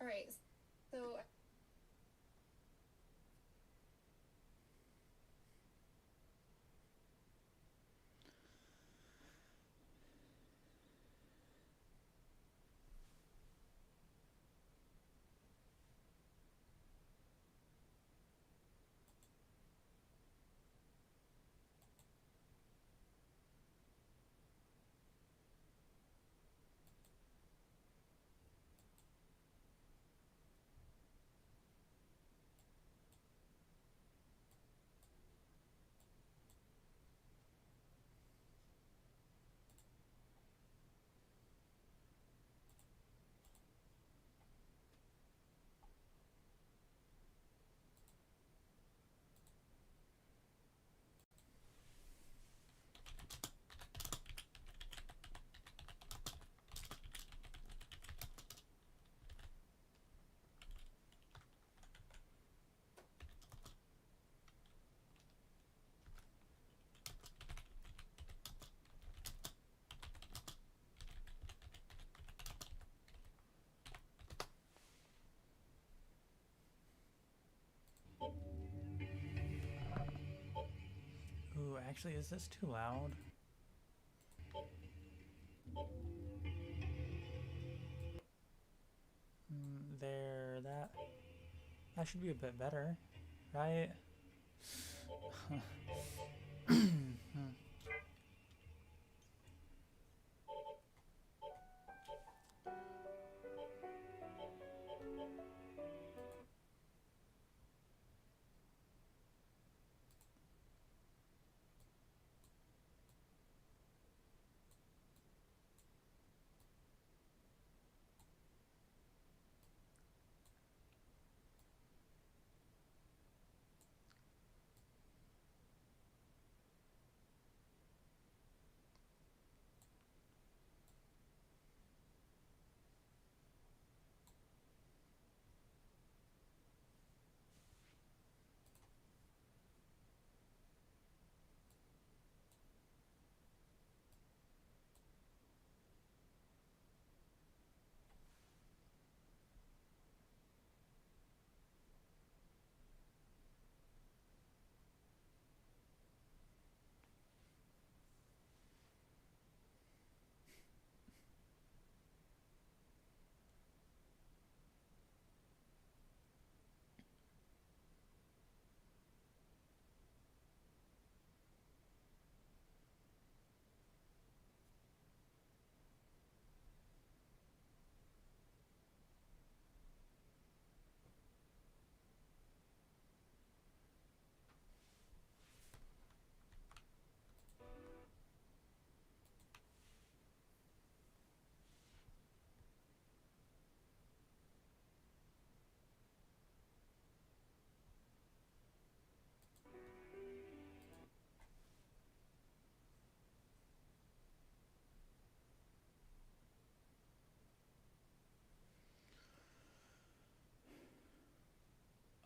Alright, so Ooh, actually, is this too loud? There, that should be a bit better, right?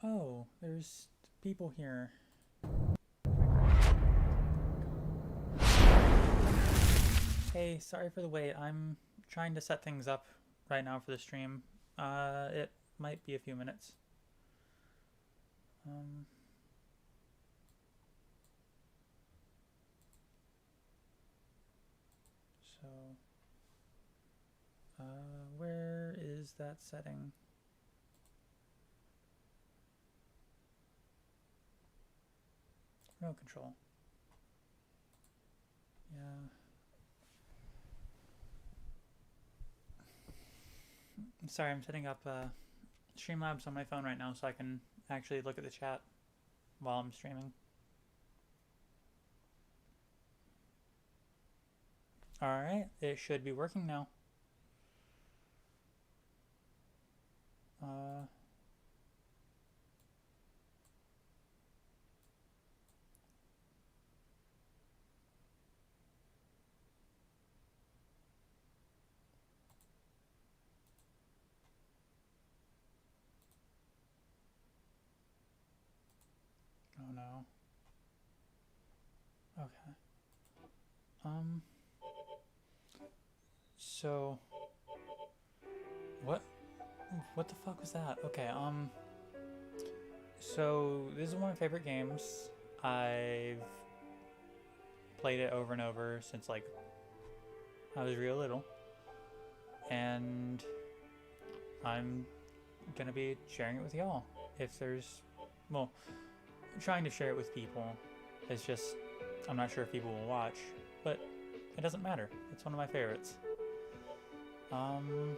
Oh, there's people here. Hey, sorry for the wait. I'm trying to set things up right now for the stream. It might be a few minutes. Um, so, where is that setting? Remote control. Yeah. I'm sorry, I'm setting up Streamlabs on my phone right now so I can actually look at the chat while I'm streaming. Alright, it should be working now. Uh, oh no. Okay. So, what? What the fuck was that? Okay, so this is one of my favorite games. I've played it over and over since like I was real little, and I'm gonna be sharing it with y'all. If there's, well, I'm trying to share it with people. It's just I'm not sure if people will watch, but it doesn't matter. It's one of my favorites. Um,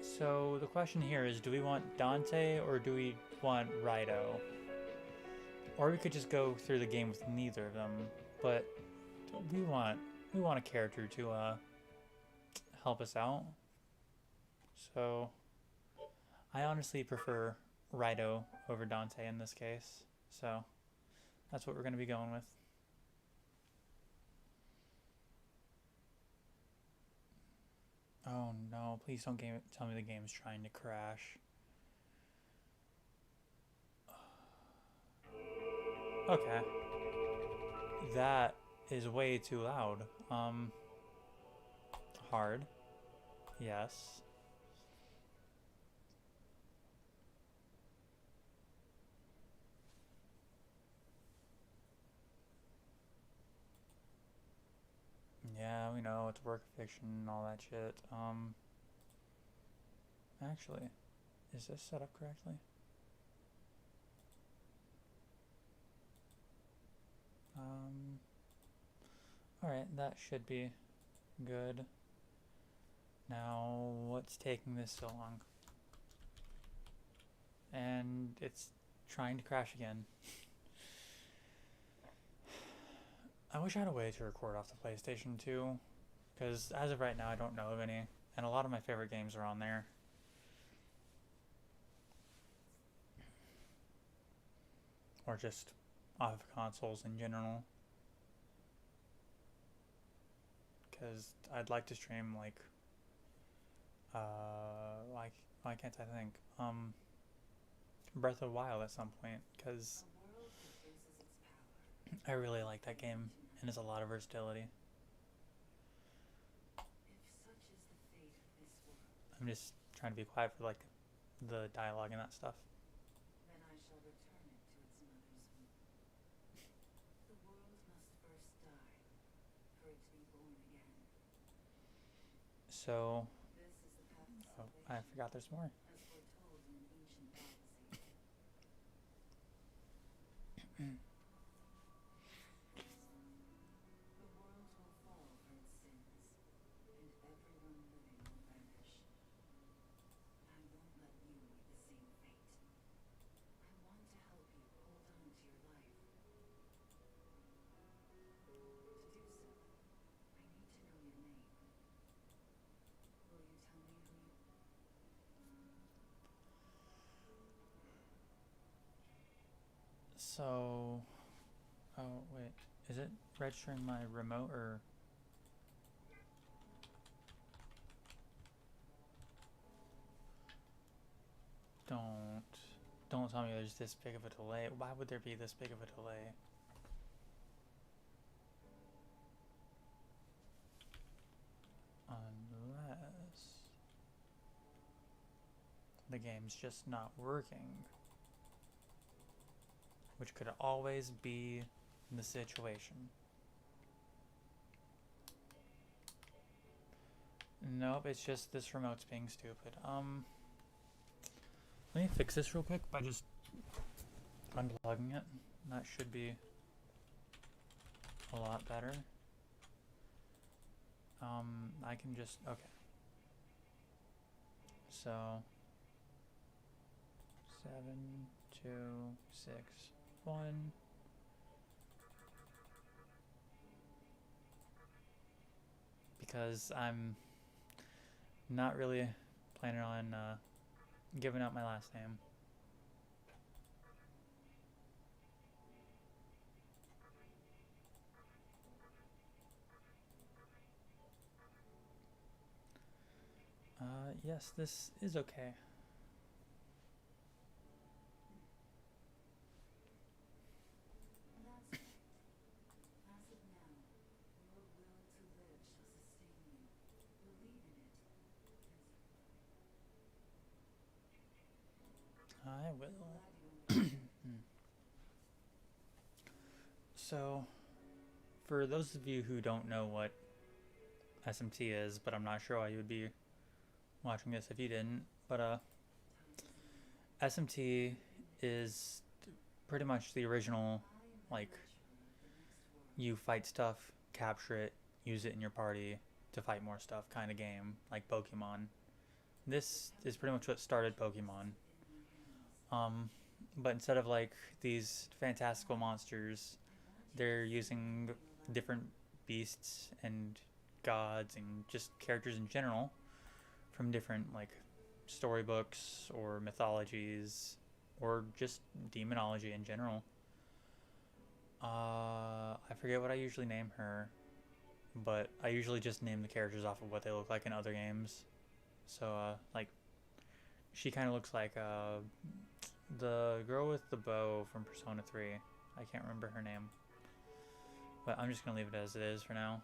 so the question here is, do we want Dante or do we want Rido? Or we could just go through the game with neither of them, but we want a character to help us out. So I honestly prefer Rido over Dante in this case. So that's what we're going to be going with. Oh no, please don't tell me the game's trying to crash. Okay. That is way too loud. Hard. Yes. Yeah, we know it's work fiction and all that shit. Actually, is this set up correctly? Um, alright, that should be good. Now, what's taking this so long? And it's trying to crash again. I wish I had a way to record off the PlayStation 2, because as of right now, I don't know of any, and a lot of my favorite games are on there. Or just off of consoles in general. Because I'd like to stream, like, why can't I think? Breath of the Wild at some point, because I really like that game, and there's a lot of versatility. I'm just trying to be quiet for, like, the dialogue and that stuff. So, oh, I forgot there's more. So, oh wait, is it registering my remote or? Don't, don't tell me there's this big of a delay. Why would there be this big of a delay? Unless the game's just not working. Which could always be the situation. Nope, it's just this remote's being stupid. Let me fix this real quick by just unplugging it. That should be a lot better. I can just, okay. So, 7, 2, 6, 1. Because I'm not really planning on giving out my last name. Yes, this is okay. So, for those of you who don't know what SMT is, but I'm not sure why you would be watching this if you didn't, but SMT is pretty much the original, like, you fight stuff, capture it, use it in your party to fight more stuff kind of game, like Pokemon. This is pretty much what started Pokemon. But instead of like these fantastical monsters, they're using different beasts and gods and just characters in general from different like storybooks or mythologies or just demonology in general. I forget what I usually name her, but I usually just name the characters off of what they look like in other games. So, like, she kind of looks like the girl with the bow from Persona 3. I can't remember her name, but I'm just gonna leave it as it is for now.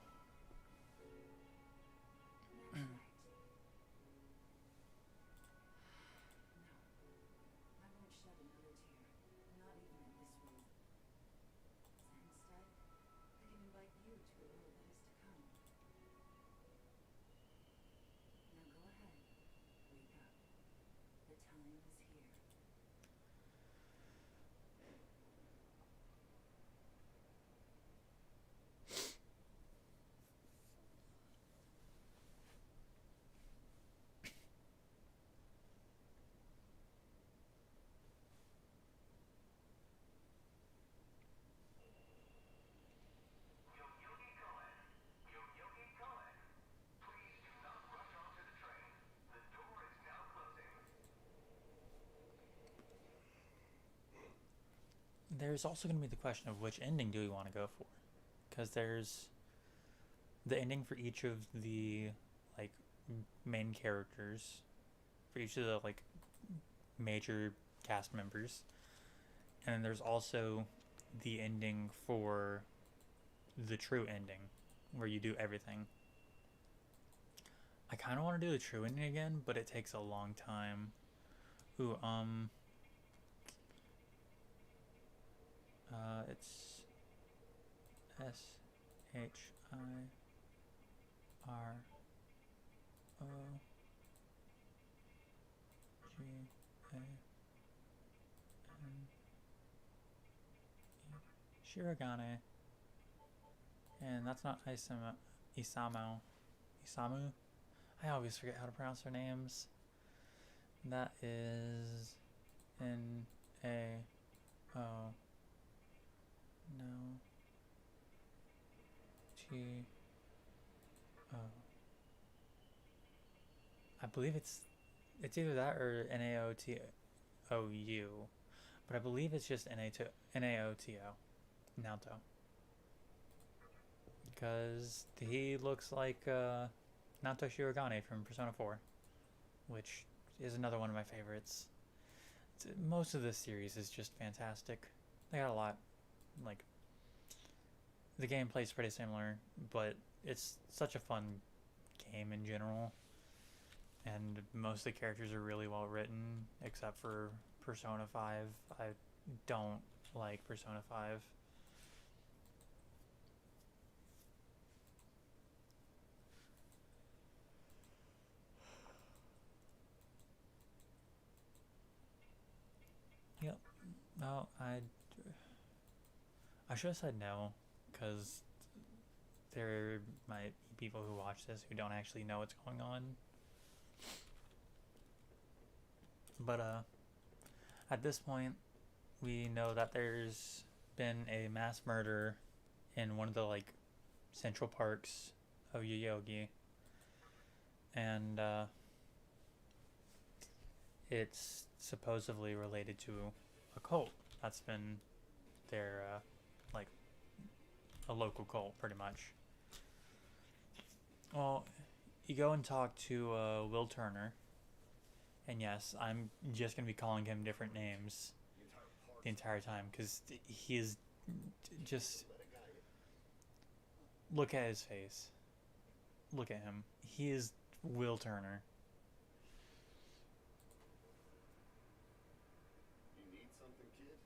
There's also going to be the question of which ending do we want to go for, because there's the ending for each of the like main characters, for each of the like major cast members, and then there's also the ending for the true ending where you do everything. I kind of want to do the true ending again, but it takes a long time. Ooh, it's SHIROGANE. Shirogane. And that's not Isamu. I always forget how to pronounce their names. That is N-A-O. No. T-O. I believe it's either that or Naotou. But I believe it's just Naoto. Naoto. Because he looks like Naoto Shirogane from Persona 4, which is another one of my favorites. Most of this series is just fantastic. They got a lot. Like, the gameplay's pretty similar, but it's such a fun game in general. And most of the characters are really well written, except for Persona 5. I don't like Persona 5. Yep. No, I should have said no, because there might be people who watch this who don't actually know what's going on. But at this point, we know that there's been a mass murder in one of the like central parks of Yoyogi, and it's supposedly related to a cult that's been their like a local cult, pretty much. Well, you go and talk to Will Turner, and yes, I'm just gonna be calling him different names the entire time because he is just, look at his face. Look at him. He is Will Turner. You need something, kid?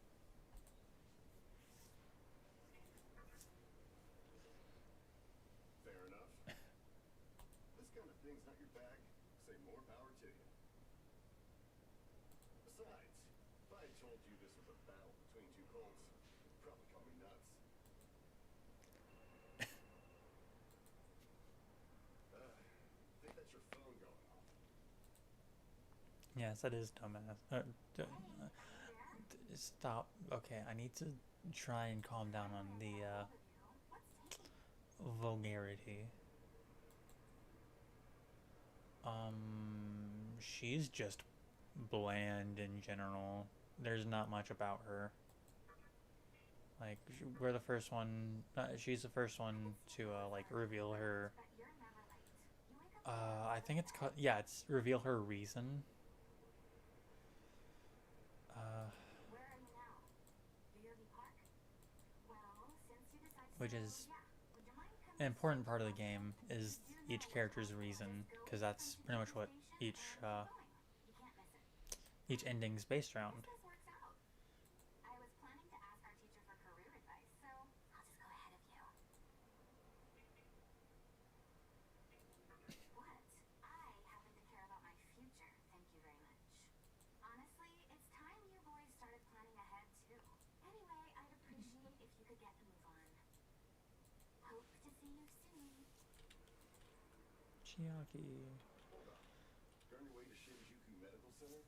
Besides, if I had told you this was a battle between two colts, you'd probably call me nuts. I think that's your phone going off. Yes, that is dumbass. Stop. Okay, I need to try and calm down on the vulgarity. She's just bland in general. There's not much about her. Like, we're the first one. She's the first one to like reveal her. I think it's called. Yeah, it's reveal her reason. Uh, which is an important part of the game is each character's reason, because that's pretty much what each ending's based around. Chiaki. Hold on. You're on your way to Shinjuku Medical Center?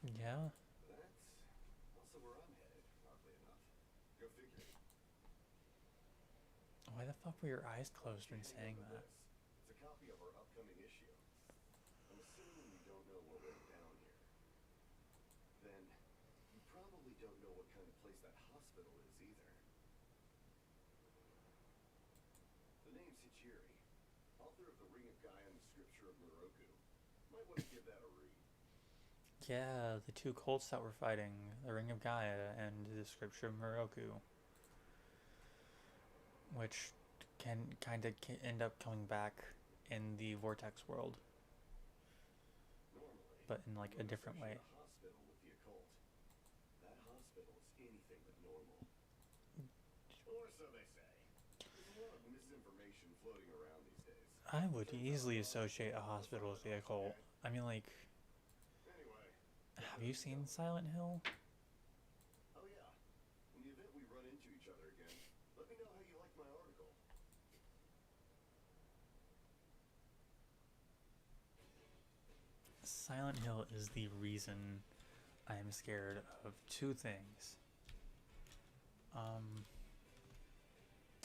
Yeah. That's also where I'm headed, oddly enough. Go figure. Why the fuck were your eyes closed when saying that? It's a copy of our upcoming issue. I'm assuming you don't know what went down here. Then, you probably don't know what kind of place that hospital is either. The name's Hichiri, author of The Ring of Gaia and the Scripture of Moroku. Might want to give that a read. Yeah, the two cults that were fighting, the Ring of Gaia and the Scripture of Moroku, which can kind of end up coming back in the Vortex world, Normally, but in like a different way. a hospital with the occult. That hospital is anything but normal. Or so they say. There's a lot of misinformation floating around these days. I would easily associate a hospital with the occult. I mean, like, Anyway, have you seen Silent Hill? oh yeah. In the event we run into each other again, let me know how you like my article. Silent Hill is the reason I am scared of two things.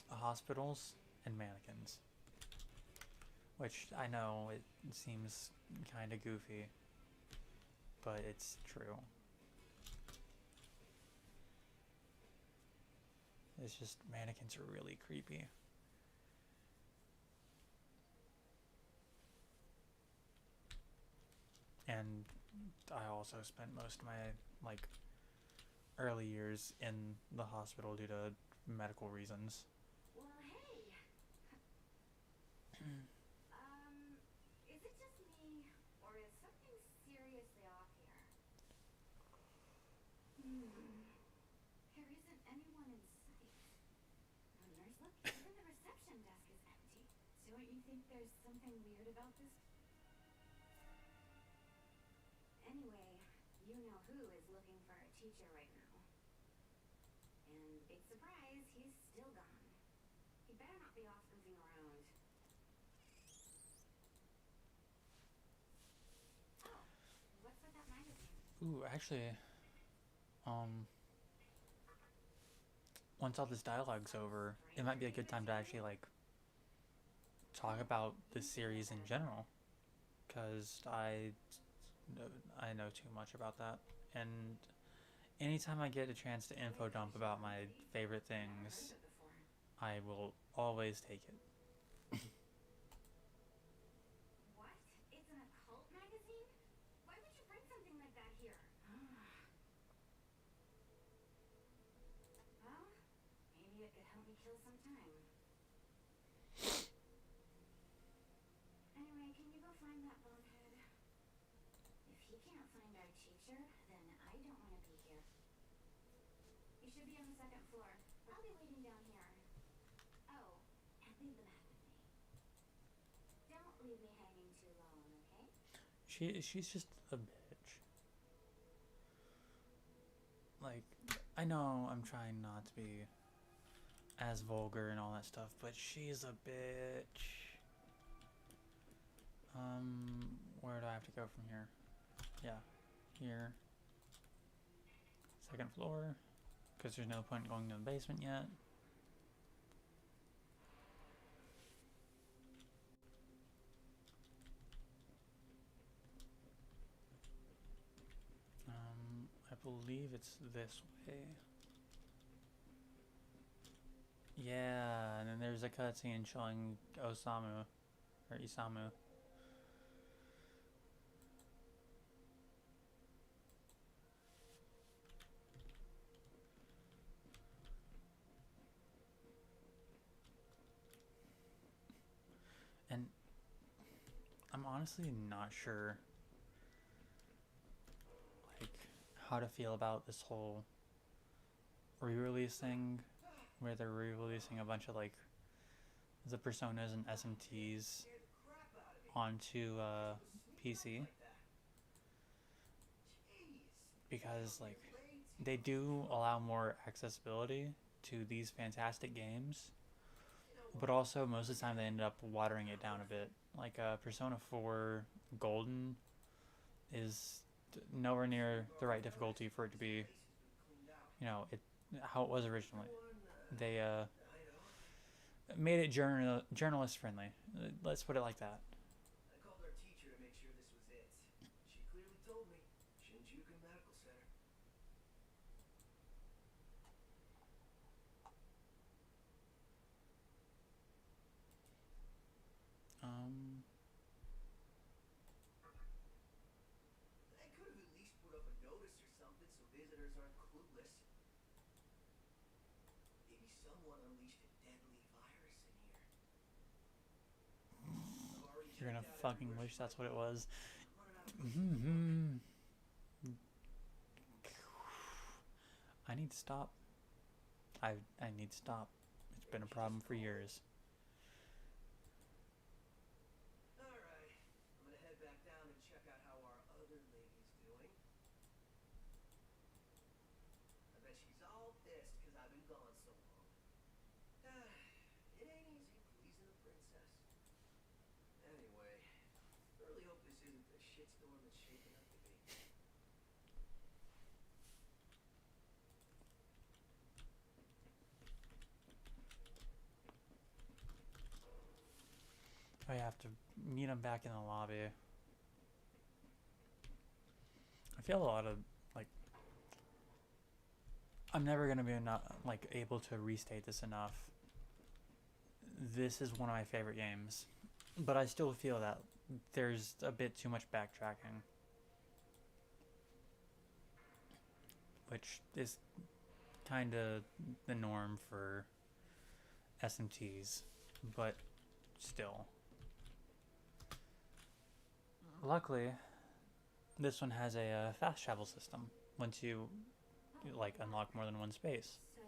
Hospitals and mannequins. Which I know it seems kind of goofy, but it's true. It's just mannequins are really creepy. And I also spent most of my like early years in the hospital due to medical reasons. Well, hey. Is it just me, or is something seriously off here? There isn't anyone in sight. No nurse, look, even the reception desk is empty. So don't you think there's something weird about this? Anyway, you know who is looking for a teacher right now. And big surprise, he's still gone. He better not be off goofing around. Oh, what's with that magazine? Ooh, actually, once all this dialogue's over, it might be a good time to actually like talk about the series in general, because I know too much about that, and anytime I get a chance to info dump about my favorite things, I will always take it. What? It's an occult magazine? Why would you bring something like that here? Well, maybe it could help me kill some time. Anyway, can you go find that bonehead? If he can't find our teacher, then I don't want to be here. You should be on the second floor. I'll be waiting down here. Oh, and leave the map with me. Don't leave me hanging too long, okay? She's just a bitch. I know I'm trying not to be as vulgar and all that stuff, but she's a bitch. Where do I have to go from here? Yeah, here. Second floor, because there's no point going to the basement yet. I believe it's this way. Yeah, and then there's a cutscene showing Osamu, or Isamu. And I'm honestly not sure, like, how to feel about this whole re-release thing, where they're re-releasing a bunch of, like, the Personas and SMTs onto PC. Because, like, they do allow more accessibility to these fantastic games, but also most of the time they end up watering it down a bit. Like Persona 4 Golden is nowhere near the right difficulty for it to be, you know, how it was originally. They made it journalist friendly. Let's put it like that. I called our teacher to make sure this was it. She clearly told me Shinjuku Medical Center. They could have at least put up a notice or something so visitors aren't clueless. Maybe someone unleashed a deadly virus in here. You're gonna fucking wish that's what it was. I need to stop. I need to stop. It's been a problem for years. Alright, I'm gonna head back down and check out how our other lady's doing. I bet she's all pissed because I've been gone so long. It ain't easy pleasing a princess. Anyway, really hope this isn't the shitstorm it's shaping up to be. I have to meet him back in the lobby. I feel a lot of, like, I'm never gonna be able to restate this enough. This is one of my favorite games, but I still feel that there's a bit too much backtracking, which is kind of the norm for SMTs, but still. Luckily, this one has a fast travel system once you like unlock more than one space. So,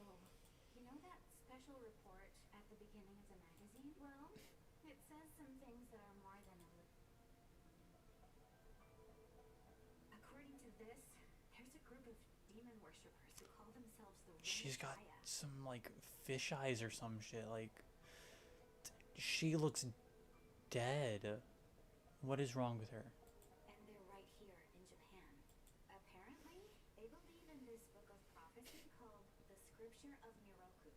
you know that special report at the beginning of the magazine? Well, it says some things that are more than a According to this, there's a group of demon worshippers who call themselves the She's got Messiah. some like fish eyes or some shit. Like, she looks dead. What is wrong with her? And they're right here in Japan. Apparently, they believe in this book of prophecy called the Scripture of Miroku.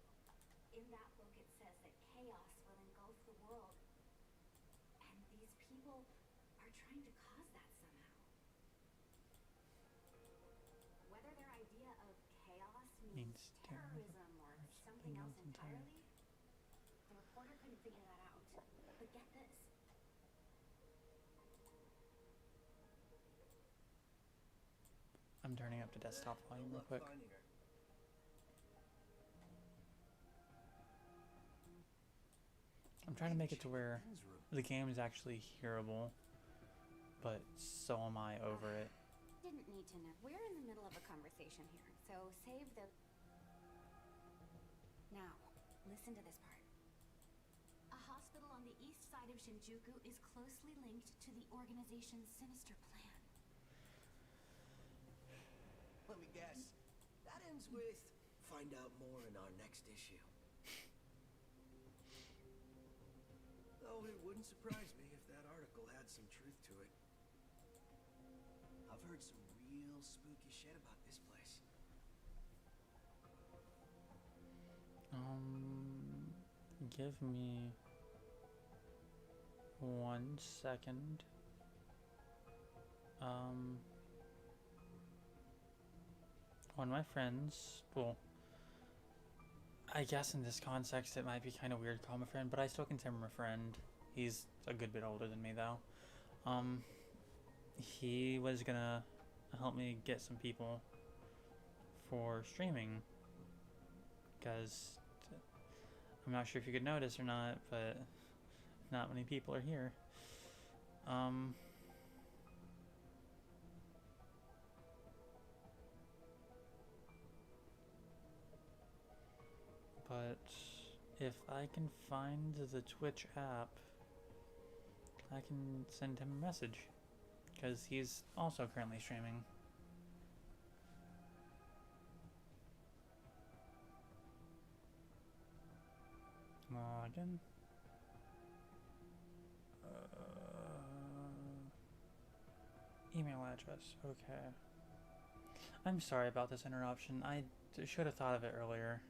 In that book it says that chaos will engulf the world. And these people are trying to cause that somehow. Whether their idea of chaos means terrorism or something else entirely, the reporter couldn't figure that out. But get this. I'm turning up the desktop volume real quick. I'm trying to make it to where the game is actually hearable, but so am I over it. Didn't need to know. We're in the middle of a conversation here, so save the... Now, listen to this part. A hospital on the east side of Shinjuku is closely linked to the organization's sinister plan. Let me guess. That ends with, find out more in our next issue. Though it wouldn't surprise me if that article had some truth to it. I've heard some real spooky shit about this place. Give me 1 second. One of my friends, well, I guess in this context it might be kind of weird to call him a friend, but I still consider him a friend. He's a good bit older than me though. He was gonna help me get some people for streaming, because I'm not sure if you could notice or not, but not many people are here. But if I can find the Twitch app, I can send him a message, because he's also currently streaming. Login. Email address. Okay. I'm sorry about this interruption. I should have thought of it earlier.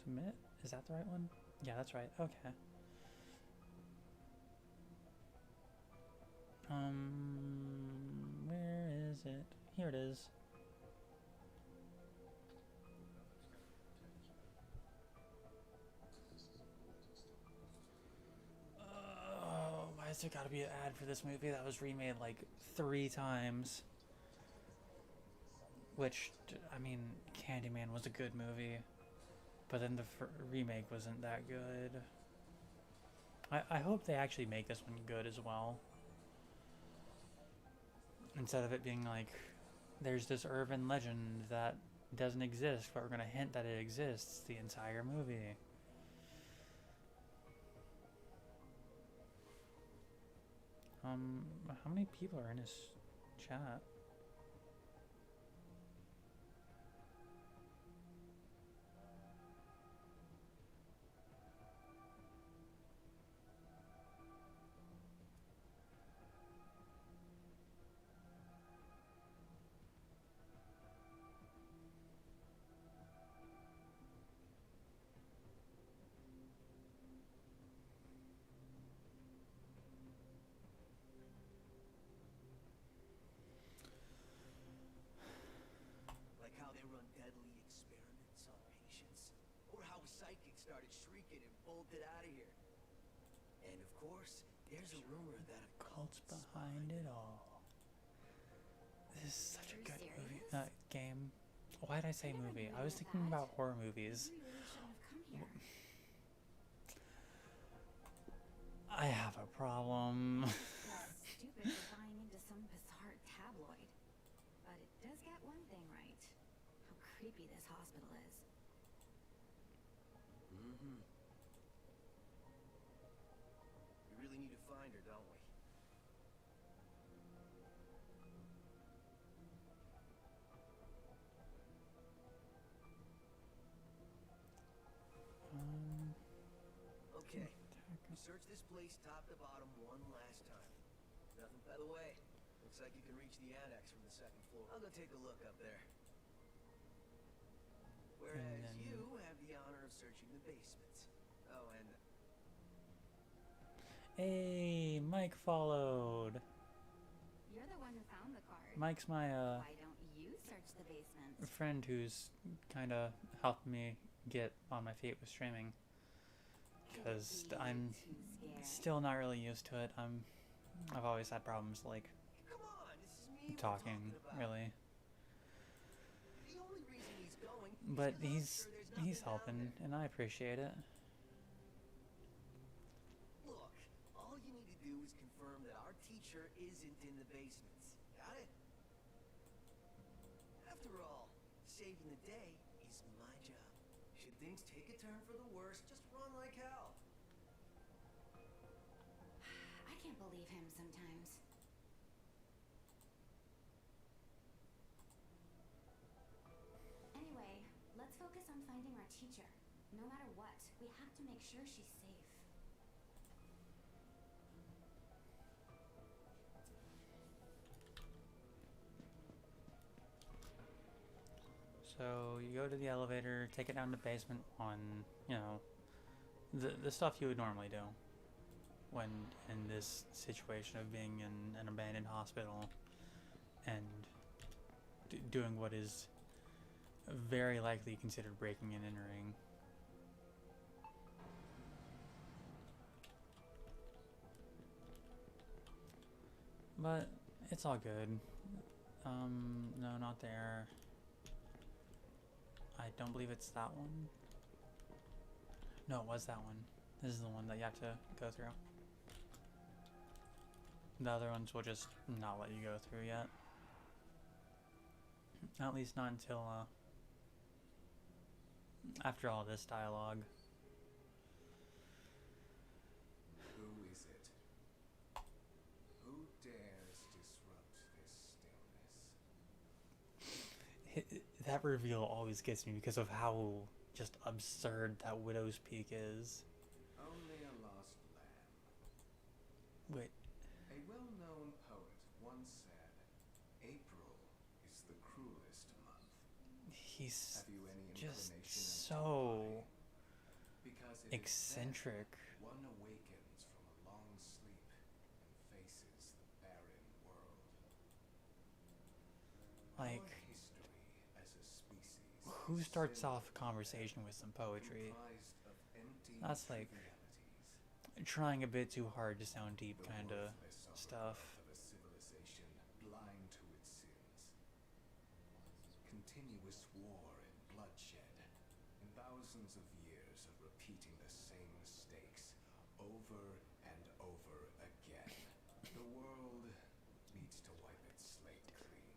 Submit? Is that the right one? Yeah, that's right. Okay. Where is it? Here it is. Oh, why has there got to be an ad for this movie that was remade like 3 times? Which, I mean, Candyman was a good movie, but then the remake wasn't that good. I hope they actually make this one good as well. Instead of it being like, there's this urban legend that doesn't exist, but we're going to hint that it exists the entire movie. How many people are in his chat? Started shrieking and bolted out of here. And of course, there's a rumor that a Cult's behind it all. This is such a good movie, game. Why did I say movie? I was thinking about horror movies. I have a problem. Stupid for buying into some bizarre tabloid. But it does get one thing right. How creepy this hospital is. We really need to find her, don't we? Okay. Search this place top to bottom one last time. Nothing. By the way, looks like you can reach the annex from the 2nd floor. I'll go take a look up there. Whereas you have the honor of searching the basement. Oh, and Hey, Mike followed. You're the one who found the card. Mike's my Why don't you search the basement? friend who's kind of helped me get on my feet with streaming, because I'm still not really used to it. I've always had problems like come on, this is me talking, about. really. The only reason he's going But is to make he's sure there's nothing down helping, there. and I appreciate it. Look, all you need to do is confirm that our teacher isn't in the basements. Got it? saving the day is my job. Should things take a turn for the worse, just run like hell. I can't believe him sometimes. Anyway, let's focus on finding our teacher. No matter what, we have to make sure she's safe. So you go to the elevator, take it down to basement one, you know, the stuff you would normally do when in this situation of being in an abandoned hospital and doing what is very likely considered breaking and entering. But it's all good. No, not there. I don't believe it's that one. No, it was that one. This is the one that you have to go through. The other ones will just not let you go through yet. At least not until, after all this dialogue. Who is it? Who dares disrupt this stillness? That reveal always gets me because of how just absurd that Widow's Peak is. Only a lost lamb. Wait, A well-known poet once said, April is the cruelest month. he's Have you any just inclination as to so why? Because it is eccentric. then one awakens from a long sleep and faces the barren world. Like, Our history as a species who is starts filled off a conversation with some poetry? comprised of empty That's like trivialities. trying a bit too hard to sound deep The kind of worthless stuff. overgrowth of a civilization blind to its sins. Continuous war and bloodshed, and thousands of years of repeating the same mistakes over and over again. The world needs to wipe its slate clean.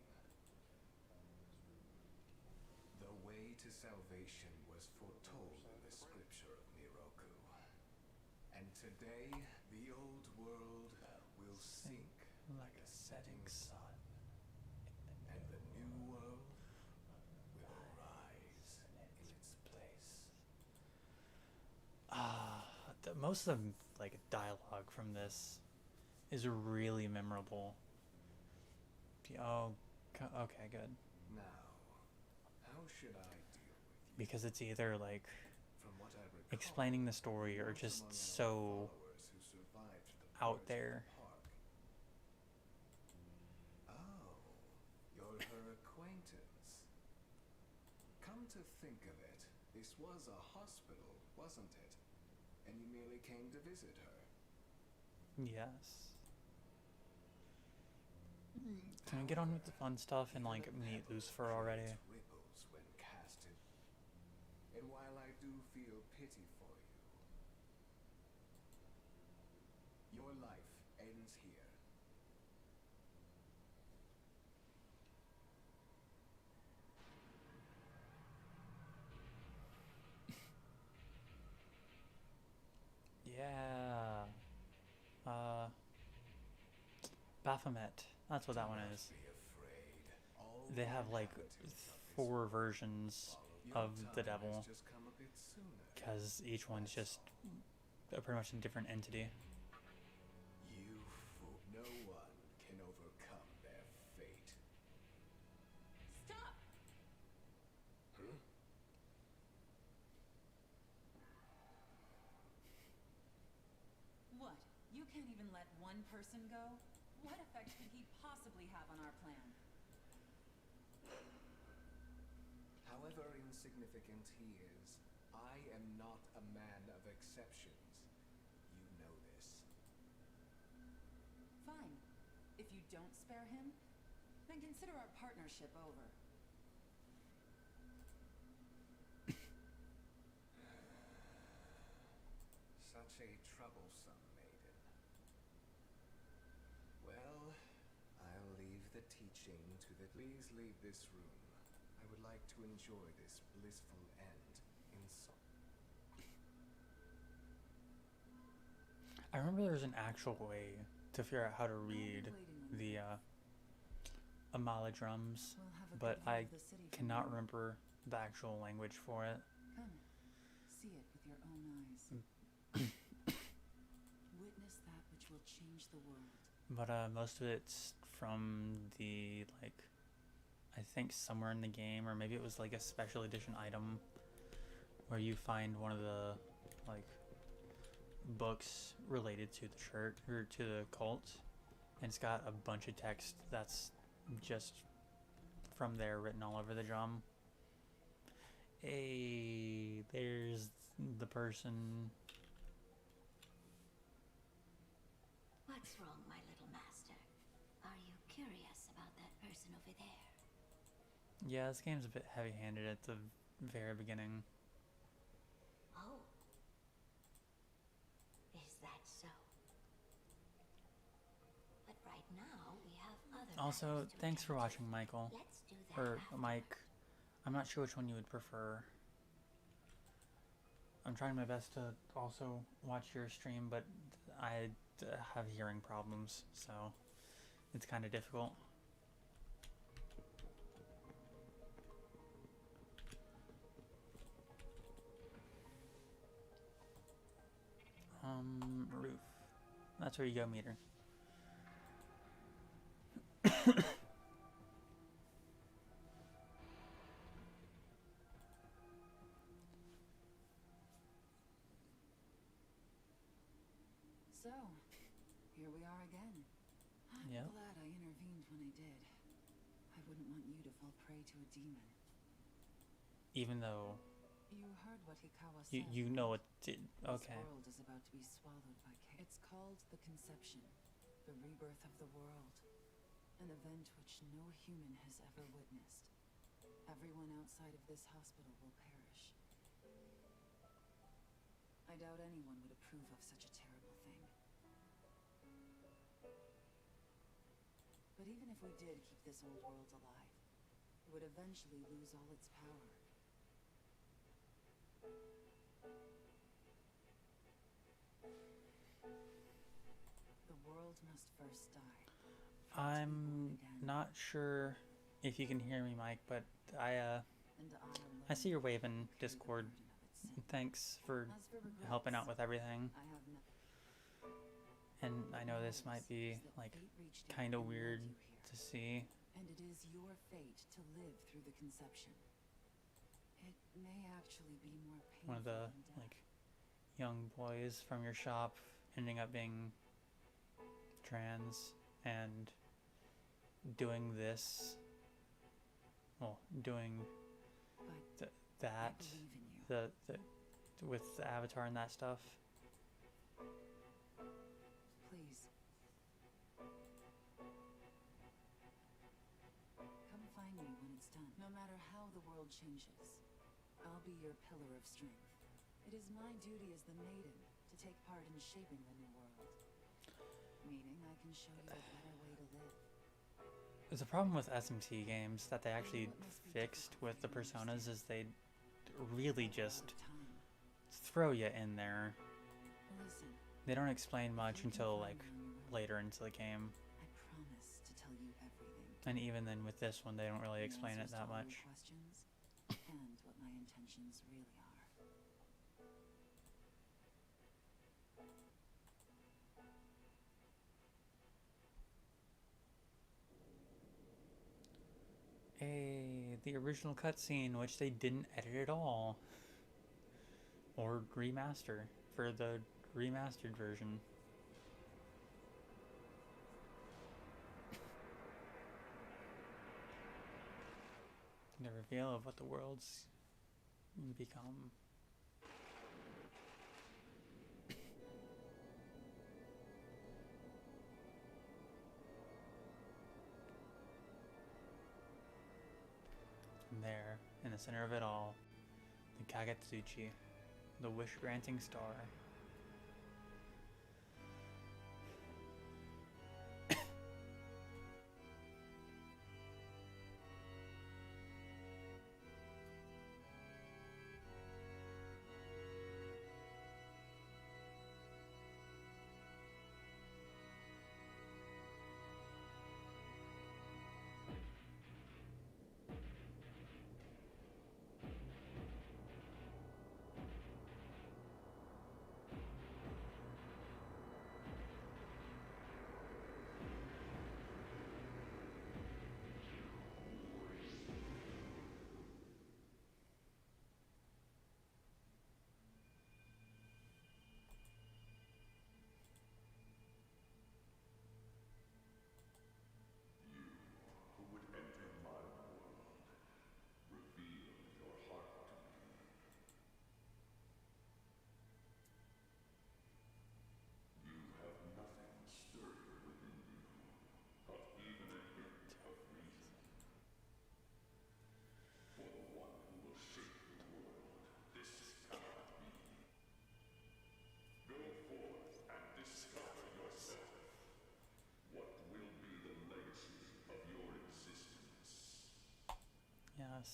The way to salvation was foretold in the scripture of Miroku. And today, the old world will sink Like a setting sun. and the new world will rise in its place. Most of the like dialogue from this is really memorable. Oh, okay, good. Now, how should I deal with you? Because it's either like From what I recall, explaining the story you or weren't just among our so followers who survived the out purge in there. the park. Oh, you're her acquaintance. Come to think of it, this was a hospital, wasn't it? And you merely came to visit her. Yes. Can we get on with the fun stuff and like meet Lucifer already? Ripples when casted. And while I do feel pity for you, your life ends here. Yeah. Baphomet. That's what that one Do not is. be afraid. All They the have like inhabitants of this 4 world versions follow. of Your the time has devil, just come a bit sooner. because each one's That's just all. pretty much a different entity. You fool. No one can overcome their fate. Stop! Huh? What? You can't even let one person go? What effect could he possibly have on our plan? However insignificant he is, I am not a man of exceptions. You know this. Fine. If you don't spare him, then consider our partnership over. Such a troublesome maiden. Well, I'll leave the teaching to the... Please leave this room I would like to enjoy this blissful end in I remember there was an actual way to figure out how to read the Amala drums, We'll have a but good view I of the city from cannot here. remember the actual language for it. Come, see it with your own eyes. Witness that which will change the world. But most of it's from the, like, I think somewhere in the game, or maybe it was like a special edition item where you find one of the, like, books related to the church or to the cult, and it's got a bunch of text that's just from there written all over the drum. Hey, there's the person. What's wrong, my little master? Are you curious about that person over there? Yeah, this game's a bit heavy-handed at the very beginning. Oh. Is that so? But right now, we have other Also, matters to thanks for attend to. watching, Michael. Let's do that Or afterwards. Mike. I'm not sure which one you would prefer. I'm trying my best to also watch your stream, but I have hearing problems, so it's kind of difficult. Roof. That's where you go, meter. So, here we are again. I'm Yep. glad I intervened when I did. I wouldn't want you to fall prey to a demon. Even though You heard what Hikawa said. you know it did. This Okay. world is about to be swallowed by chaos. It's called the conception, the rebirth of the world. An event which no human has ever witnessed. Everyone outside of this hospital will perish. I doubt anyone would approve of such a terrible thing. But even if we did keep this old world alive, it would eventually lose all its power. The world must first die. for it to be born I'm again. not sure if you can hear me, Mike, but I And I see you're alone waving will carry the Discord. burden of its sin. Thanks for As for helping out regrets, with everything. I have no And I know this might be knowledge that like fate reached out kind of and weird led you here. to see. And it is your fate to live through the conception. It may actually be more painful One of the than death. like young boys from your shop ending up being trans and doing this. Well, doing But that. I believe in you. The with the avatar and that stuff. Please. Come find me when it's done. No matter how the world changes, I'll be your pillar of strength. It is my duty as the maiden to take part in shaping the new world. Meaning I can show you a better way to live. There's a problem with SMT games that they actually What must be fixed difficult with for the you to personas understand? is they really All just of time. throw you in there. Listen, They don't explain much you can until find like me on your own. later into the game. I promise to tell you everything. And even then with this one they don't really The explain it answers to that all your much. questions and what my intentions really are. The original cutscene, which they didn't edit at all. Or remaster for the remastered version. The reveal of what the world's become. And there, in the center of it all, the Kagetsuchi, the wish-granting star.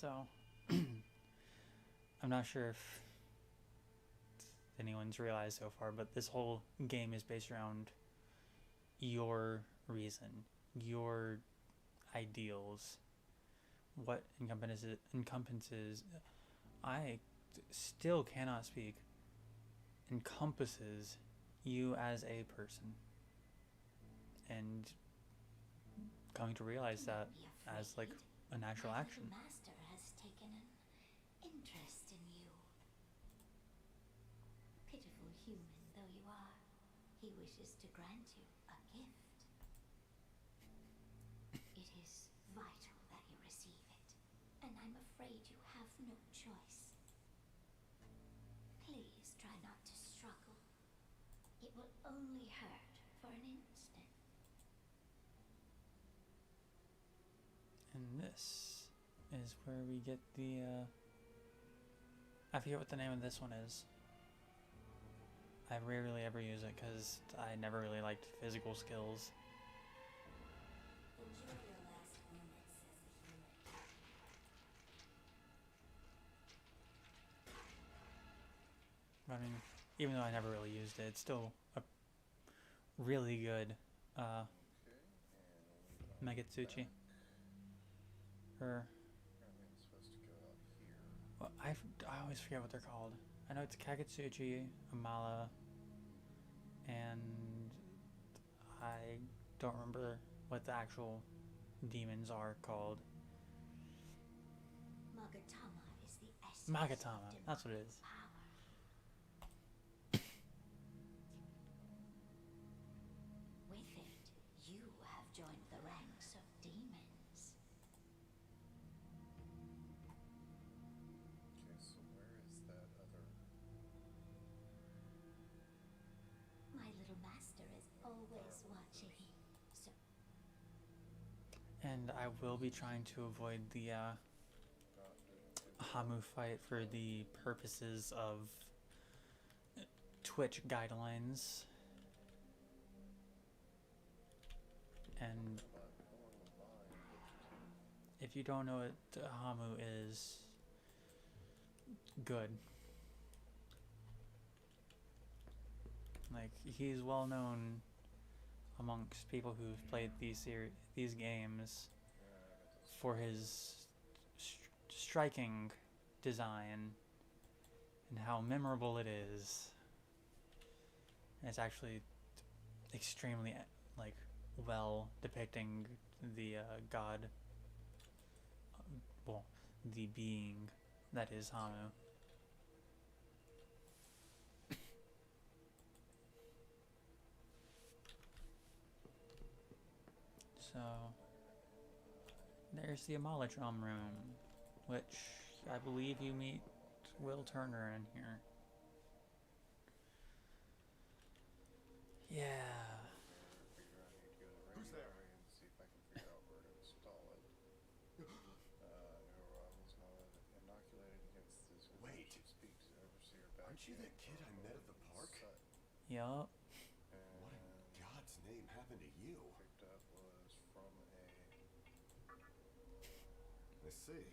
So I'm not sure if anyone's realized so far, but this whole game is based around your reason, your ideals, what encompasses I still cannot speak, encompasses you as a person, and coming to realize that as like a natural action. My master has taken an interest in you. Pitiful human though you are, he wishes to grant you a gift. It is vital that you receive it, and I'm afraid you have no choice. Please try not to struggle. It will only hurt for an instant. And this is where we get the, I forget what the name of this one is. I rarely ever use it because I never really liked physical skills. Enjoy your last moments as a human. I mean, even though I never really used it, it's still a really good Megatsuchi. Or Apparently I'm supposed to go out here. well, I always forget what they're called. I know it's Kagutsuchi, Amala, and I don't remember what the actual demons are called. Magatama is the essence Magatama, of that's what it is. power. With it, you have joined the ranks of demons. Okay, so where is that other... My little master is always watching. So And I will be trying to avoid the Hamu fight for the purposes of Twitch guidelines. And if you don't know what Hamu is, good. Like, he's well known amongst people who've played these games for his striking design and how memorable it is. And it's actually extremely like well depicting the god, well, the being that is Hamu. So there's the Amalotrom room, which I believe you meet Will Turner in here. Yeah. Who's there? And see if I can figure out where to install it. Neurones inoculated against this. Wait. Speaks overseer back. Aren't you that kid I met at the park? Yup. What in God's name happened to you? Picked up was from a... I see.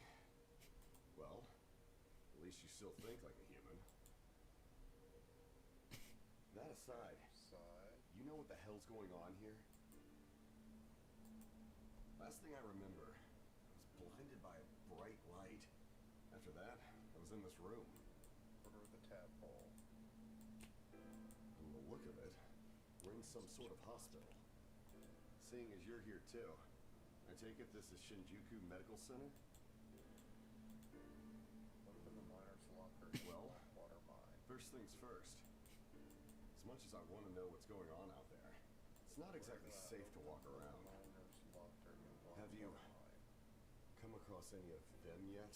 Well, at least you still think like a human. That aside, side. you know what the hell's going on here? Last thing I remember, I was blinded by a bright light. After that, I was in this room. Order of the tadpole. From the look of it, we're in some sort of hospital. Seeing as you're here too, I take it this is Shinjuku Medical Center? Look in the miner's locker. Well, Water mine. first things first. As much as I want to know what's going on out there, it's not exactly safe to walk around. Miner's locker. Have you come across any of them yet?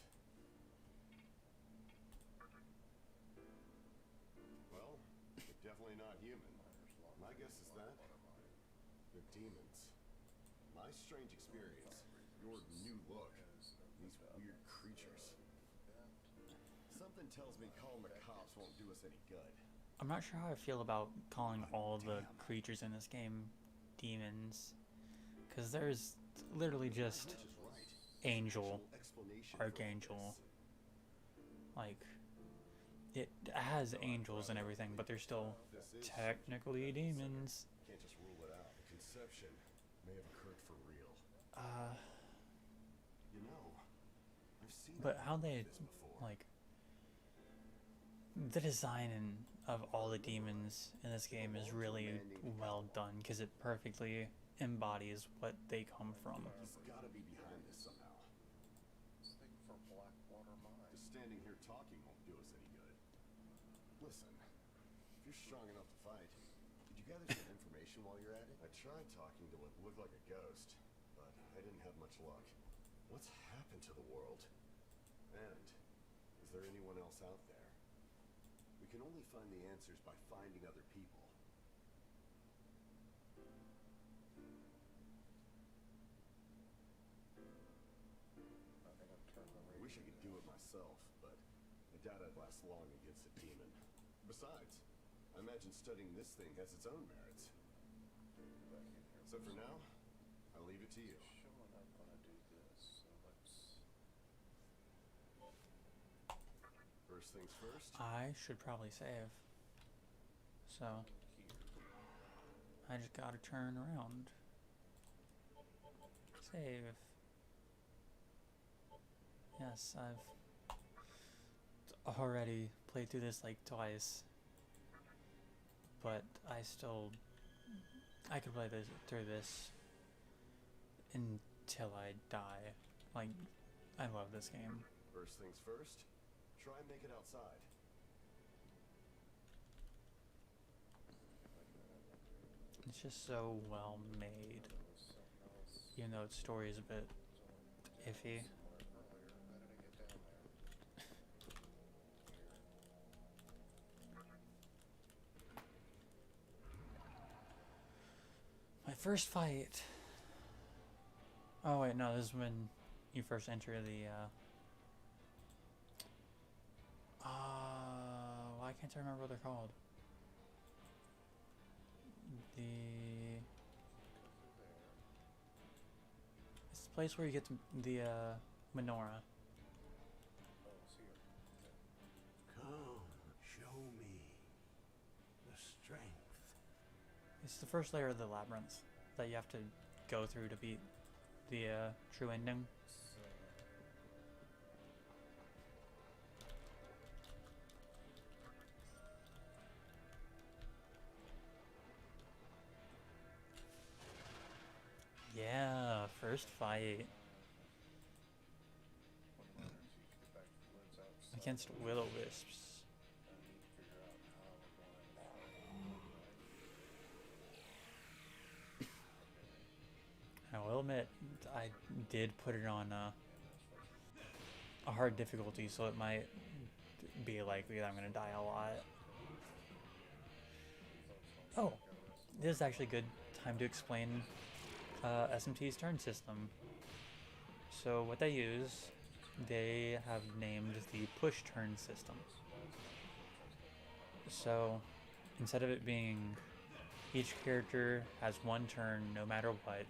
Well, they're definitely not human. My guess is that they're demons. My strange experience, your new look, these weird creatures. Something tells me calling the cops won't do us any good. I'm not sure how I feel about calling all the creatures in this game demons, because there's literally just Which is right. Angel, Explanation foundation for archangel. this. Like, it has angels and everything, but they're still This is technically demons. Can't just rule it out. The conception may have occurred for real. You know, I've seen But how they, this before. like, the design of all the demons in this game is really well done because it perfectly embodies what they come from. He's gotta be behind this somehow. This thing for Blackwater Mine. Just standing here talking won't do us any good. Listen, if you're strong enough to fight, did you gather some information while you're at it? I tried talking to what looked like a ghost, but I didn't have much luck. What's happened to the world? And is there anyone else out there? We can only find the answers by finding other people. I think I've turned the I wish I could do it myself, but I doubt I'd last long against a demon. Besides, I imagine studying this thing has its own merits. back in here. So for now, I'll leave it to you. Showing up when I do this, so let's. First things first. I should probably save. So, I just gotta turn around. Save. Yes, I've already played through this like twice. But I could play this through this until I die. Like, I love this game. First things first, try and make it outside. It's just so well made. Even though its story is a bit iffy. My first fight. Oh wait, no, this is when you first enter the why can't I remember what they're called? It's the place where you get the menorah. Come, show me the strength. It's the first layer of the labyrinth that you have to go through to beat the true ending. Yeah, first fight against will-o-wisps. I will admit, I did put it on a hard difficulty, so it might be likely that I'm going to die a lot. Oh, this is actually a good time to explain SMT's turn system. So what they use, they have named the push turn system. So instead of it being each character has one turn no matter what,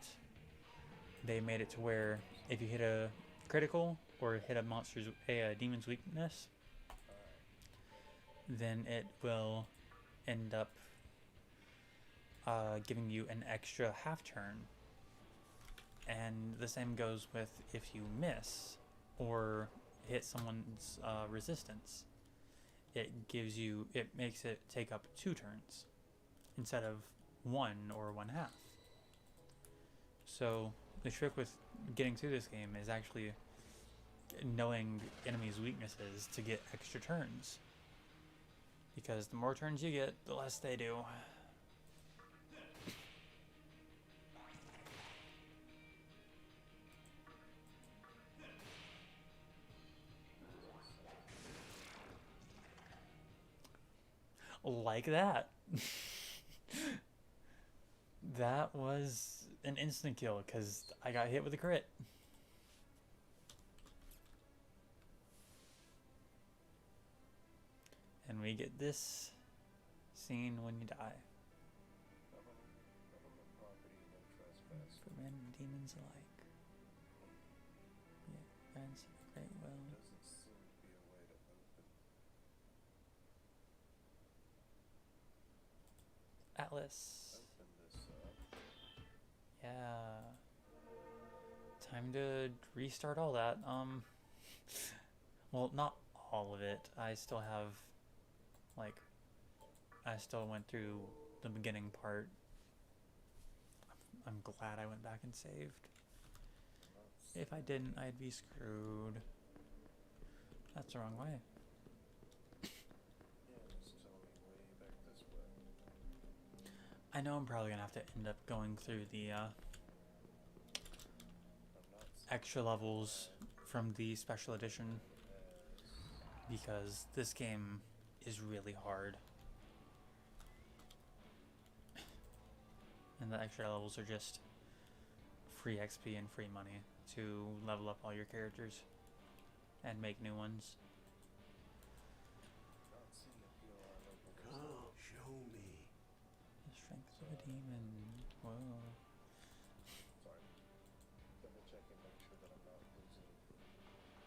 they made it to where if you hit a critical or hit a demon's weakness, then it will end up giving you an extra half turn. And the same goes with if you miss or hit someone's resistance. It makes it take up 2 turns instead of 1 or 1/2. So the trick with getting through this game is actually knowing enemies' weaknesses to get extra turns. Because the more turns you get, the less they do. Like that. That was an instant kill because I got hit with a crit. And we get this scene when you die. For men and demons alike. Yeah, friends, great Atlas. Open this up. Yeah. Time to restart all that. Well, not all of it. I still have, like, I still went through the beginning part. I'm glad I went back and saved. If I didn't, I'd be screwed. That's the wrong way. Yeah, it's telling me way back this way. I know I'm probably gonna have to end up going through the I'm not extra levels from the special edition because this game is really hard. And the extra levels are just free XP and free money to level up all your characters and make new ones. not seeing appeal on open this Come, up. show me. The strength of a demon. Whoa. Sorry. Double checking, make sure that I'm not losing too much on camera.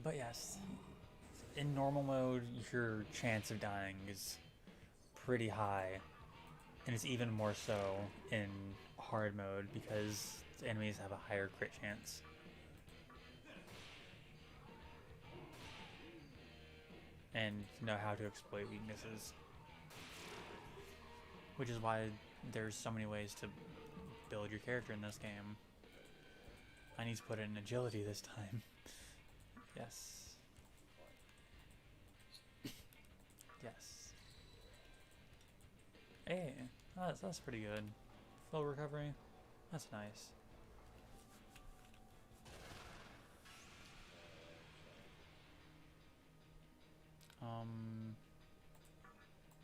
But yes, in normal mode, your chance of dying is pretty high. And it's even more so in hard mode because enemies have a higher crit chance. And know how to exploit weaknesses. Which is why there's so many ways to build your character in this game. I need to put in agility this time. Yes. Yes. Hey, that's pretty good. Full recovery. That's nice.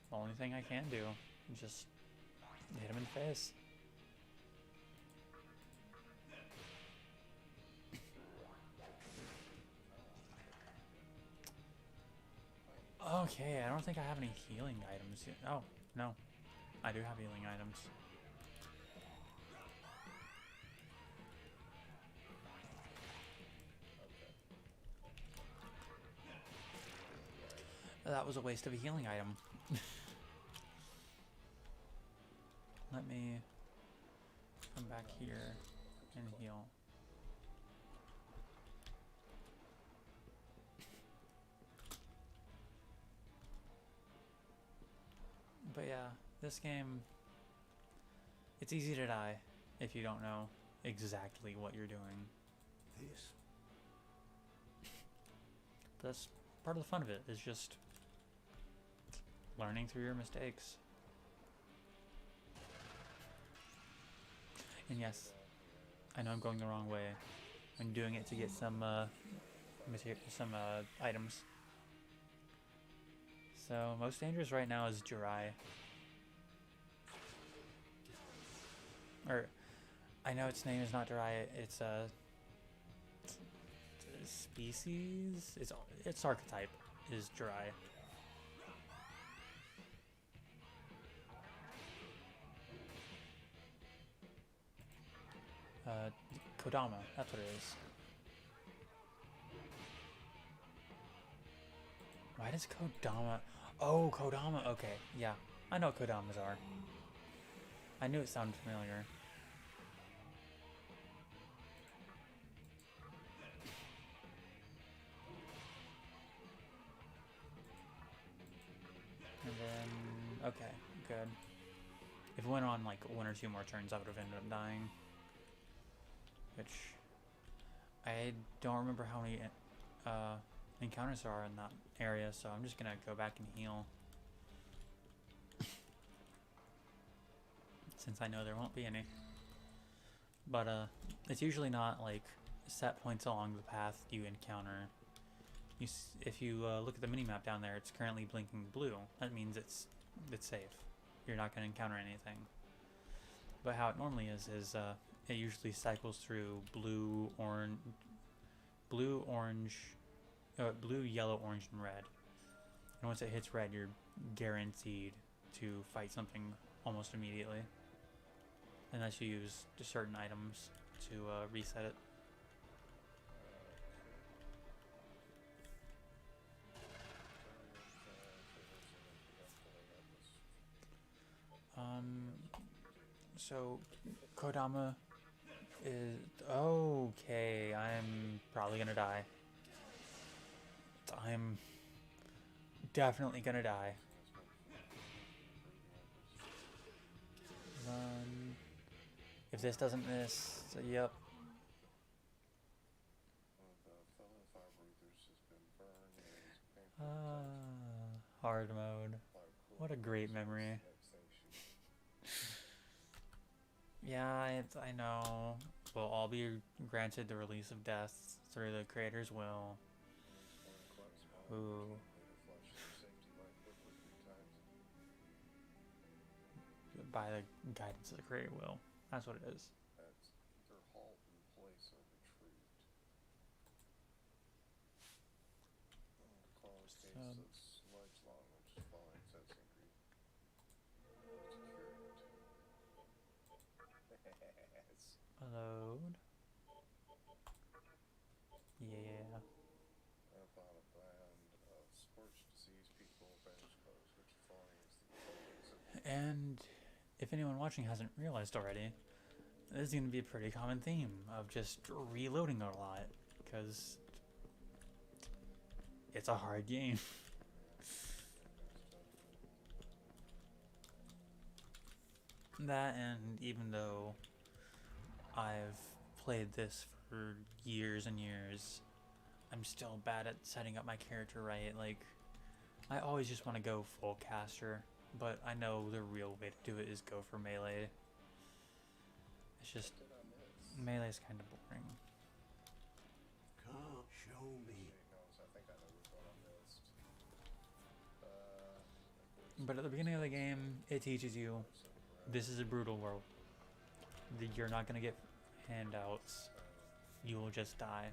The only thing I can do is just hit him in the face. Okay, I don't think I have any healing items yet. Oh, no. I do have healing items. That was a waste of a healing item. Let me come back here and heal. But yeah, this game, it's easy to die if you don't know exactly what you're doing. This. But that's part of the fun of it, is just learning through your mistakes. And yes, I know I'm going the wrong way. I'm doing it to get some items. So most dangerous right now is Jirai. Or I know its name is not Jirai. It's a species. Its archetype is Jirai. Kodama, that's what it is. Why does Kodama... Oh, Kodama, okay, yeah. I know what Kodamas are. I knew it sounded familiar. And then... Okay, good. If it went on like 1 or 2 more turns, I would have ended up dying. Which... I don't remember how many encounters there are in that area, so I'm just gonna go back and heal. Since I know there won't be any. But it's usually not like set points along the path you encounter. If you look at the minimap down there, it's currently blinking blue. That means it's safe. You're not going to encounter anything. But how it normally is it usually cycles through blue, orange, blue, yellow, orange, and red. And once it hits red, you're guaranteed to fight something almost immediately, unless you use certain items to reset it. So Kodama is okay. I'm probably gonna die. I'm definitely gonna die. Run. If this doesn't miss, so yep. Hard mode. What a great memory. Yeah, I know. We'll all be granted the release of death through the creator's will. Ooh. By the guidance of the creator will. That's what it is. Either halt in place or retreat. Close cases, lifelong, which is fine, says angry. Load. Yeah. I found a band of scorched disease people, bandaged clothes, which falling is the focus of And if anyone watching hasn't realized already, this is going to be a pretty common theme of just reloading a lot, because it's a hard game. That, and even though I've played this for years and years, I'm still bad at setting up my character right. Like, I always just want to go full caster, but I know the real way to do it is go for melee. It's just, melee's kind of boring. Come, show me. I think I know which one I missed. But at the beginning of the game, it teaches you this is a brutal world. You're not going to get handouts. You will just die.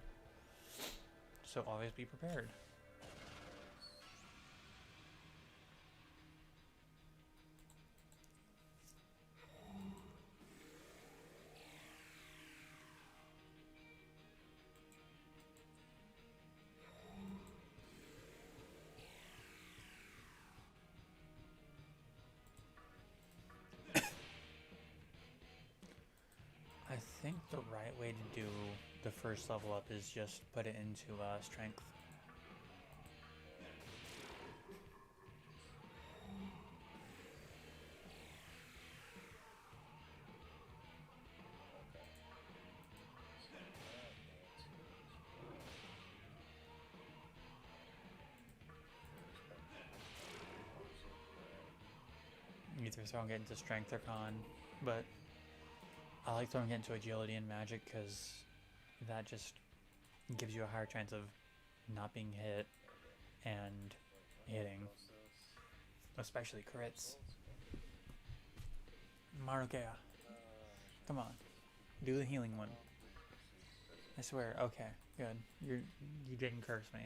So always be prepared. I think the right way to do the first level up is just put it into strength. Either throwing it into strength or con, but I like throwing it into agility and magic because that just gives you a higher chance of not being hit and hitting, especially crits. Marukea, come on, do the healing one. I swear. Okay, good. You didn't curse me.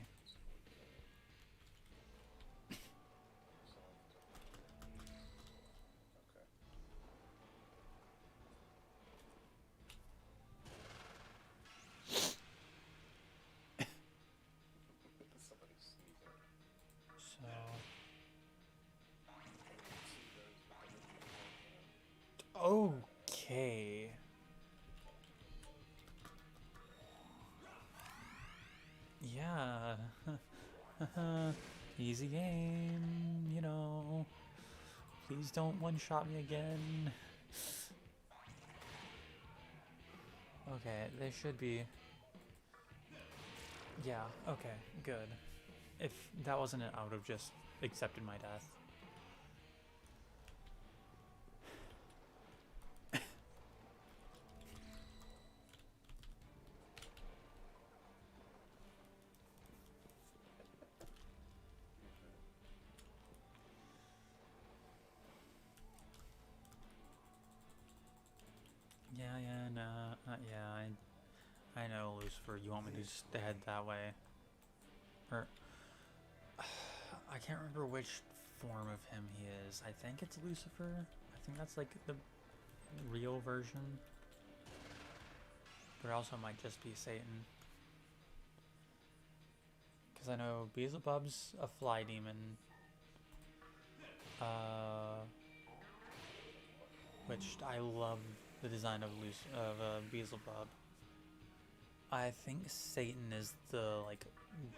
Okay. Yeah. Easy game, you know. Please don't one-shot me again. Okay, they should be... Yeah, okay, good. If that wasn't it, I would have just accepted my death. Yeah, no. Yeah, I know, Lucifer. You want me to just head that way? Or I can't remember which form of him he is. I think it's Lucifer. I think that's like the real version. But it also might just be Satan. Because I know Beelzebub's a fly demon. Which I love the design of Beelzebub. I think Satan is the like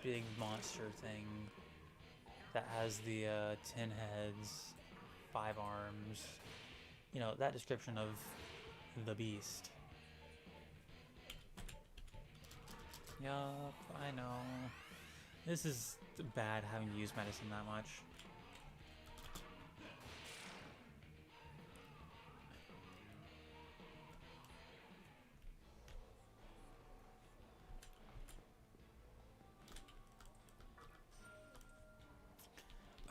big monster thing that has the 10 heads, 5 arms. You know, that description of the beast. Yup, I know. This is bad having to use medicine that much.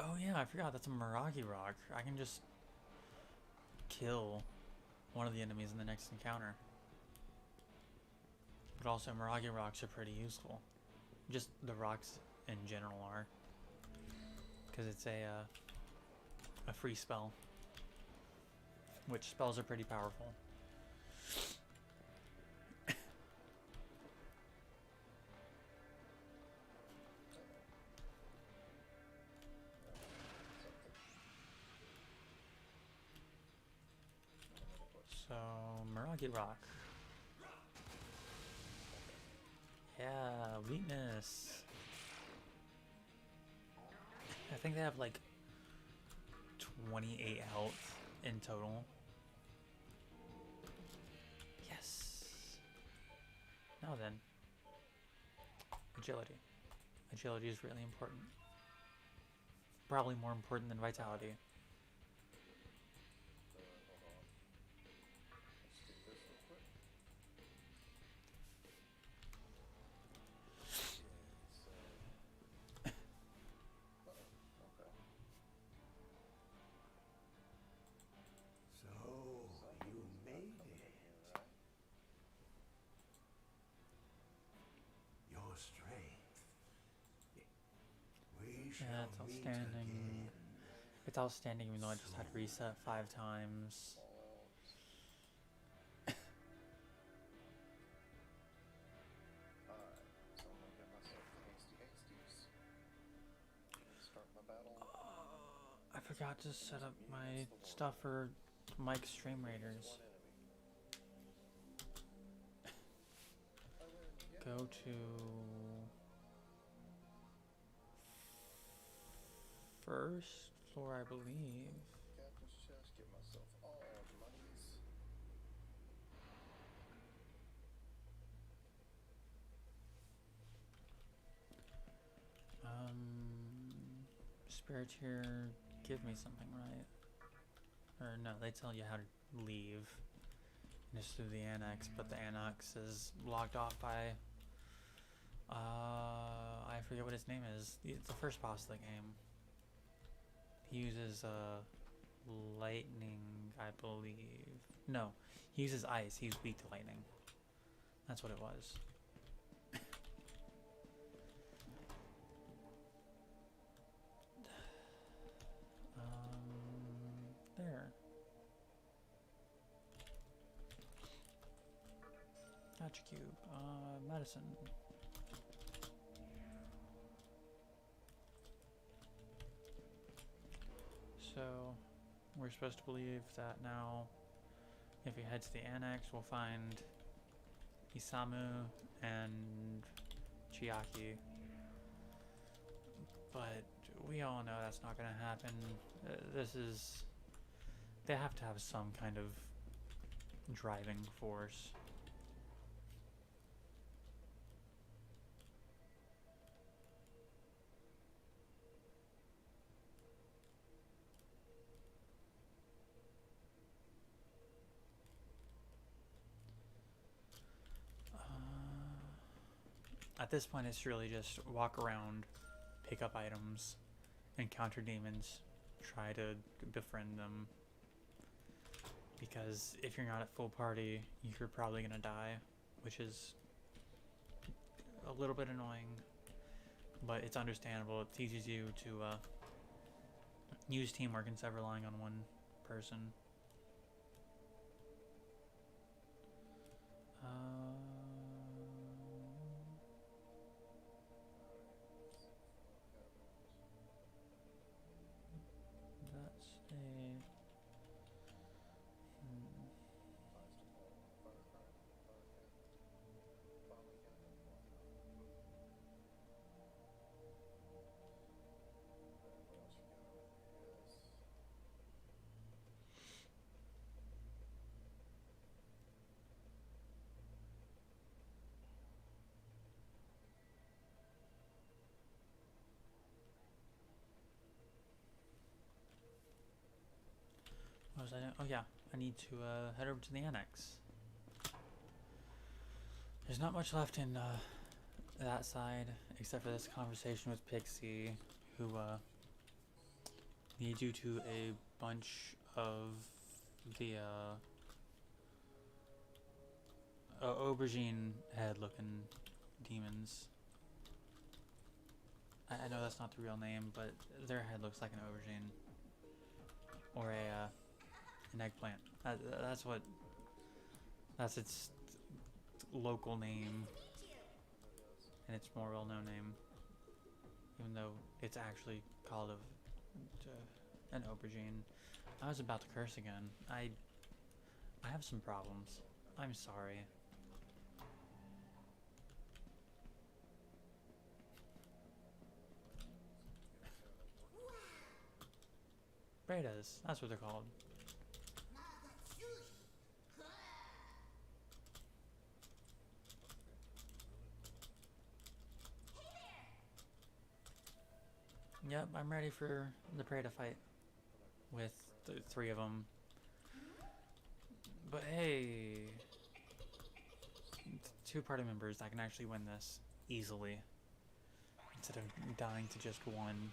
Oh yeah, I forgot that's a Mirage Rock. I can just kill one of the enemies in the next encounter. But also Mirage Rocks are pretty useful. Just the rocks in general are. Because it's a free spell. Which spells are pretty powerful. So, Mirage Rock. Yeah, weakness. I think they have like 28 health in total. Yes. Now then. Agility. Agility is really important. Probably more important than vitality. Hold on. Let's do this real quick. Yeah, so. Okay. So, you made it. Right? Your strength. We shall Yeah, it's meet outstanding. again. It's outstanding even though I just had to reset 5 times. Alright, so I'm gonna get myself the hasties. Start my battle. I forgot to set up my stuff for Mike's Stream Raiders. One enemy. Oh, yeah. Go to first floor, I believe. Captain's chest, get myself all the monies. Spirit here, give me something, right? Or no, they tell you how to leave. Just through the annex, but the annex is blocked off by I forget what his name is. It's the first boss of the game. He uses lightning, I believe. No, he uses ice. He's weak to lightning. That's what it was. There. Gotcha cube. Medicine. So, we're supposed to believe that now, if we head to the annex, we'll find Isamu and Chiaki. But we all know that's not going to happen. They have to have some kind of driving force. At this point, it's really just walk around, pick up items, encounter demons, try to befriend them. because if you're not at full party, you're probably gonna die, which is a little bit annoying, but it's understandable. It teaches you to use teamwork instead of relying on one person. That's a... What was I doing? Oh yeah, I need to head over to the annex. There's not much left in that side, except for this conversation with Pixie, who leads you to a bunch of the aubergine head-looking demons. I know that's not the real name, but their head looks like an aubergine or an eggplant. That's its local name, and its more well-known name, even though it's actually called an aubergine. I was about to curse again. I have some problems. I'm sorry. Betas, that's what they're called. Yep, I'm ready for the prey to fight with the three of them. But hey, two party members that can actually win this easily instead of dying to just one.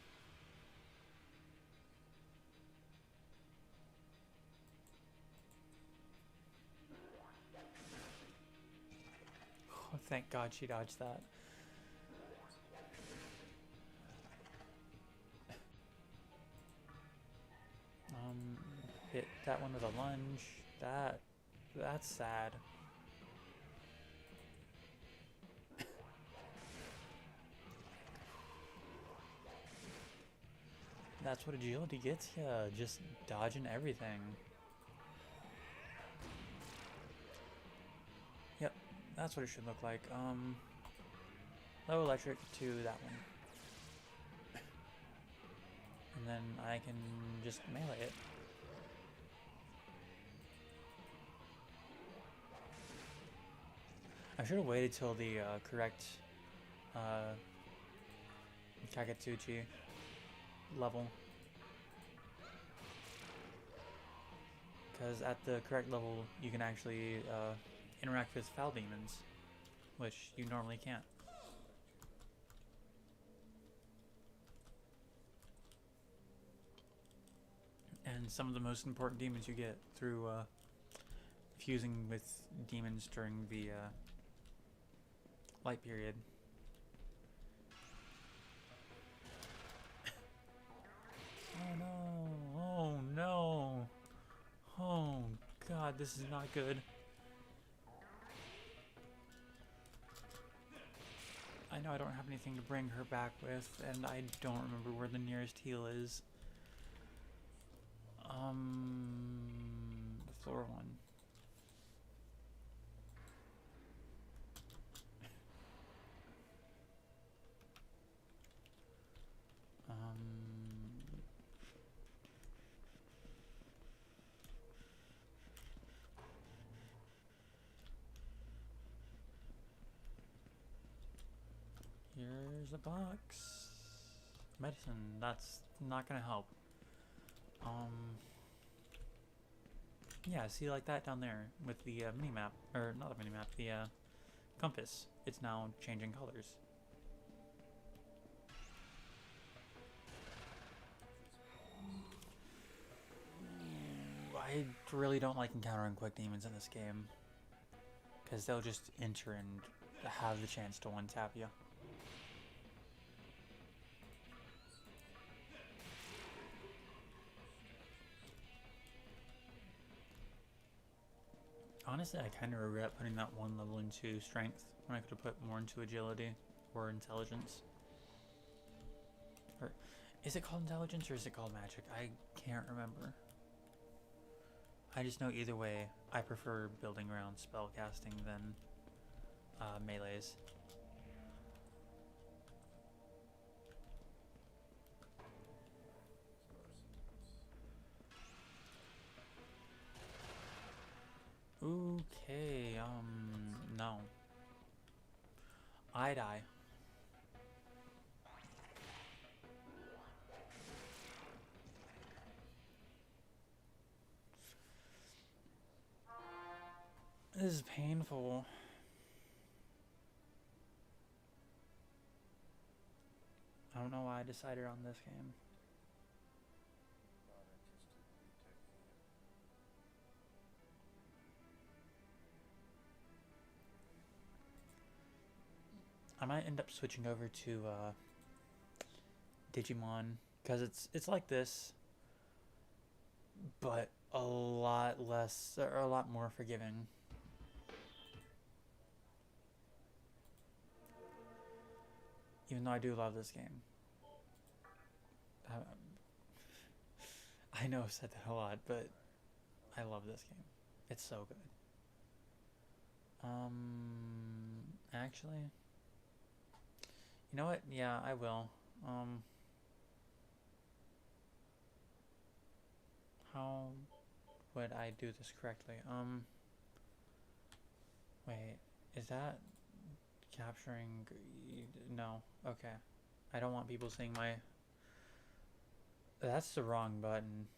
Oh, thank God she dodged that. Hit that one with a lunge. That's sad. That's what agility gets you, just dodging everything. Yep, that's what it should look like. Low electric to that one. And then I can just melee it. I should have waited till the correct Kagetsuchi level. Because at the correct level, you can actually interact with foul demons, which you normally can't. And some of the most important demons you get through fusing with demons during the light period. Oh no! Oh no! Oh God, this is not good. I know I don't have anything to bring her back with, and I don't remember where the nearest heal is. Floor 1. Here's a box. Medicine, that's not gonna help. Yeah, see like that down there with the mini-map, or not the mini-map, the compass. It's now changing colors. Ooh, I really don't like encountering quick demons in this game. Because they'll just enter and have the chance to one-tap you. Honestly, I kind of regret putting that one level into strength when I could have put more into agility or intelligence. Or is it called intelligence or is it called magic? I can't remember. I just know either way, I prefer building around spell casting than melees. Okay, no. I die. This is painful. I don't know why I decided on this game. Not interested in you taking it. I might end up switching over to Digimon because it's like this, but a lot less or a lot more forgiving. Even though I do love this game. I know I've said that a lot, but I love this game. It's so good. Actually, you know what? Yeah, I will. How would I do this correctly? Wait, is that capturing? No. Okay. I don't want people seeing my. That's the wrong button.